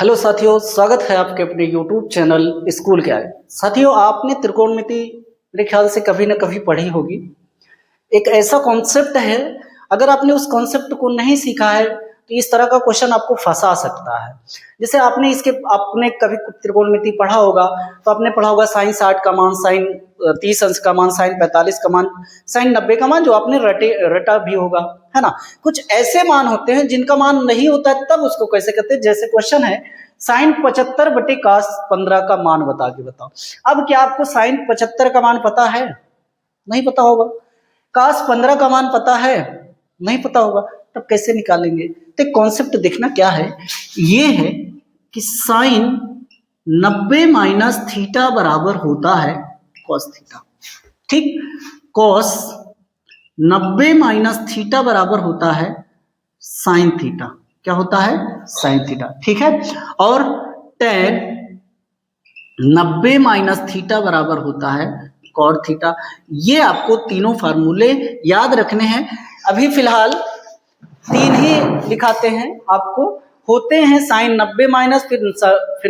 Hello साथियों, स्वागत है आपके अपने YouTube चैनल स्कूल के आए। साथियों, आपने त्रिकोणमिति मेरे ख्याल से कभी ना कभी पढ़ी होगी। एक ऐसा कॉन्सेप्ट है, अगर आपने उस कॉन्सेप्ट को नहीं सीखा है तो इस तरह का क्वेश्चन आपको फंसा सकता है। जैसे आपने कभी त्रिकोणमिति पढ़ा होगा, तो आपने पढ़ा होगा साइन 60 का मान, साइन 30 अंश का मान, साइन 45 का मान, साइन 90 का मान, जो आपने रटा भी होगा, है ना। कुछ ऐसे मान होते हैं जिनका मान नहीं होता है, तब उसको कैसे करते हैं। जैसे क्वेश्चन है साइन 75 बटे कास 15 का मान बता के बताओ। अब क्या आपको साइन 75 का मान पता है? नहीं पता होगा। कास 15 का मान पता है? नहीं पता होगा। तब कैसे निकालेंगे? तो कॉन्सेप्ट देखना क्या है, ये है कि साइन 90 माइनस थीटा बराबर होता है कॉस थीटा। ठीक, कॉस 90 माइनस थीटा बराबर होता है साइन थीटा। क्या होता है? Sine theta. ठीक है, और टेन 90 माइनस थीटा बराबर होता है कॉट थीटा। ये आपको तीनों फार्मूले याद रखने हैं। अभी फिलहाल तीन ही दिखाते हैं आपको। होते हैं साइन 90 माइनस, फिर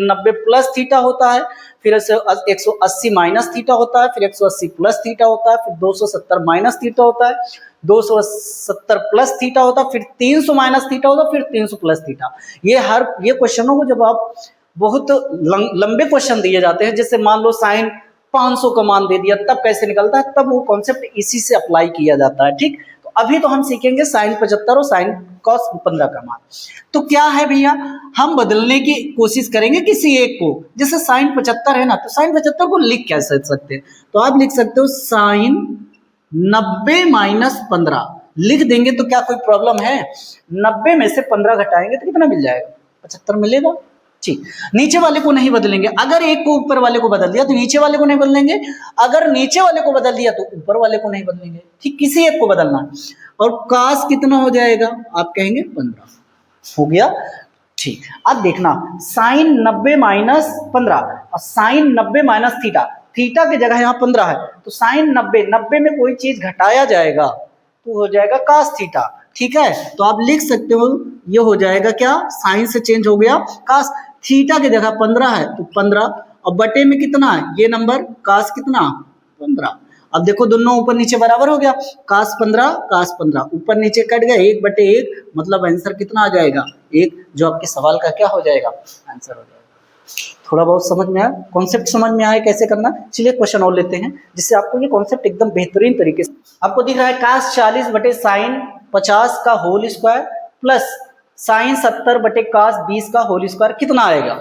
90 प्लस थीटा होता है, फिर 180 माइनस थीटा होता है, फिर 180 प्लस थीटा होता है, फिर 270 माइनस थीटा होता है, 270 प्लस थीटा होता है, फिर 300 माइनस थीटा होता है, फिर 300 प्लस थीटा। ये क्वेश्चनों को जब आप बहुत लंबे क्वेश्चन दिए जाते हैं, जैसे मान लो साइन 500 का मान दे दिया, तब कैसे निकलता है, तब वो कॉन्सेप्ट इसी से अप्लाई किया जाता है। ठीक, तो अभी तो हम सीखेंगे साइन 75 और साइन कॉस 15 का मान। तो क्या है भैया, हम बदलने की कोशिश करेंगे किसी एक को। जैसे साइन 75 है ना, तो साइन 75 को लिख कैसे सकते हैं? तो आप लिख सकते हो साइन 90 माइनस 15 लिख देंगे तो क्या कोई प्रॉब्लम है? 90 में से 15 घटाएंगे तो कितना मिल जाएगा? 75 मिलेगा। ठीक, नीचे वाले को नहीं बदलेंगे। अगर एक को ऊपर वाले को बदल दिया तो नीचे वाले को नहीं बदलेंगे, अगर नीचे वाले को बदल दिया तो ऊपर वाले को नहीं बदलेंगे। ठीक, किसी एक को बदलना। और कास कितना हो जाएगा? आप कहेंगे 15 हो गया। ठीक, अब देखना साइन 90 माइनस 15 और साइन 90 माइनस थीटा। थीटा की जगह यहाँ 15 है, तो साइन 90 में कोई चीज घटाया जाएगा तो हो जाएगा कास थीटा। ठीक है, तो आप लिख सकते हो, ये हो जाएगा क्या, साइन से चेंज हो गया कास। थीटा की जगह 15 है तो 15, और बटे में कितना है ये नंबर, कास कितना 15। अब देखो दोनों ऊपर नीचे बराबर हो गया, कास 15 ऊपर नीचे कट गए, 1/1, मतलब आंसर कितना आ जाएगा 1, जो आपके सवाल का क्या हो जाएगा, आंसर हो जाएगा। थोड़ा बहुत समझ में आया, कॉन्सेप्ट समझ में आया कैसे करना। चलिए क्वेश्चन और लेते हैं, जिससे आपको ये कॉन्सेप्ट एकदम बेहतरीन तरीके से आपको दिख रहा है। कास 40 बटे साइन 50 का होल स्क्वायर प्लस साइन 70 बटे कास 20 का होल स्क्वायर कितना आएगा?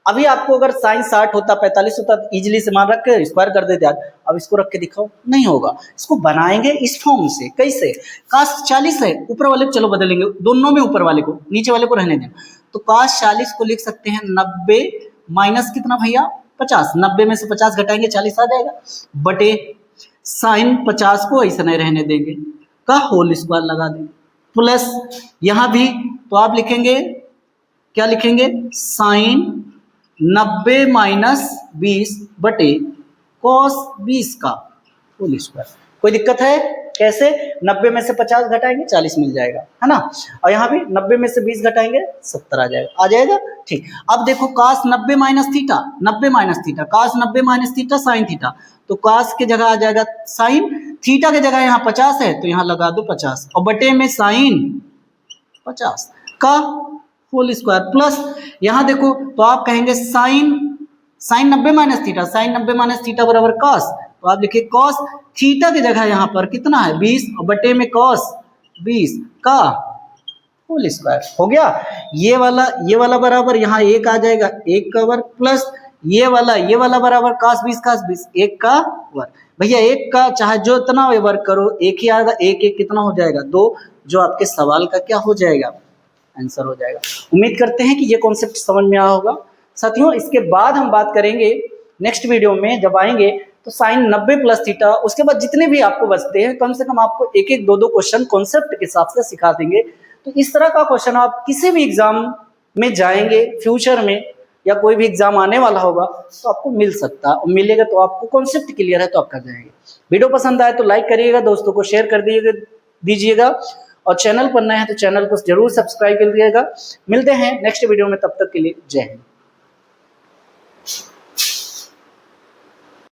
अभी आपको अगर साइन 60 होता, 45 होता, तो इजिली से मान रख के स्क्वायर कर देते यार। अब इसको रख के दिखाओ, नहीं होगा। इसको बनाएंगे इस फॉर्म से। कैसे? कास 40 है, ऊपर वाले को चलो बदलेंगे, दोनों में ऊपर वाले को, नीचे वाले को रहने दें। तो कास 40 को लिख सकते हैं 90 माइनस कितना भैया 50, 90 में से 50 घटाएंगे 40 आ जाएगा, बटे साइन 50 को ऐसा नहीं रहने देंगे का होल स्क्वायर लगा देंगे, प्लस यहां भी तो आप लिखेंगे, क्या लिखेंगे, साइन 90 माइनस 20 बटे कॉस 20 का होल स्क्वायर। कोई दिक्कत है? कैसे? 90 में से 50 घटाएंगे 40 मिल जाएगा, है ना। और यहाँ भी 90 में से 20 घटाएंगे 70 आ जाएगा। ठीक, अब देखो कास 90 माइनस थीटा, 90 माइनस थीटा, कास 90 माइनस थीटा साइन थीटा, तो कास की जगह आ जाएगा साइन, थीटा की जगह यहाँ 50 है तो यहाँ लगा दो 50, और बटे में साइन 50 का होल स्क्वायर, प्लस यहाँ देखो तो आप कहेंगे sine 90 minus theta, sine 90 minus theta बराबर कॉस, तो आप लिखिए कॉस थीटा की जगह यहाँ पर कितना है 20, और बटे में कॉस 20 का होल स्क्वायर हो गया। ये वाला बराबर यहाँ 1 आ जाएगा, 1 का वर्ग, प्लस ये वाला बराबर cos 20 1 का वर्ग। भैया 1 का चाहे जो इतना वर्ग करो, 1 ही आएगा, 1 1 कितना हो जाएगा 2, जो आपके सवाल का क्या हो जाएगा, आंसर हो जाएगा। उम्मीद करते हैं कि ये कॉन्सेप्ट समझ में आया होगा साथियों। इसके बाद हम बात करेंगे नेक्स्ट वीडियो में, जब आएंगे तो साइन 90 प्लस थीटा, उसके बाद जितने भी आपको बचते हैं, कम से कम आपको एक एक दो क्वेश्चन कॉन्सेप्ट के हिसाब से सिखा देंगे। तो इस तरह का क्वेश्चन आप किसी भी एग्जाम में जाएंगे फ्यूचर में, या कोई भी एग्जाम आने वाला होगा तो आपको मिल सकता है, और मिलेगा तो आपको कॉन्सेप्ट क्लियर है तो आप कर जाएंगे। वीडियो पसंद आए तो लाइक करिएगा, दोस्तों को शेयर कर दीजिएगा, और चैनल पर नए हैं तो चैनल को जरूर सब्सक्राइब कर लीजिएगा। मिलते हैं नेक्स्ट वीडियो में, तब तक के लिए जय हिंद।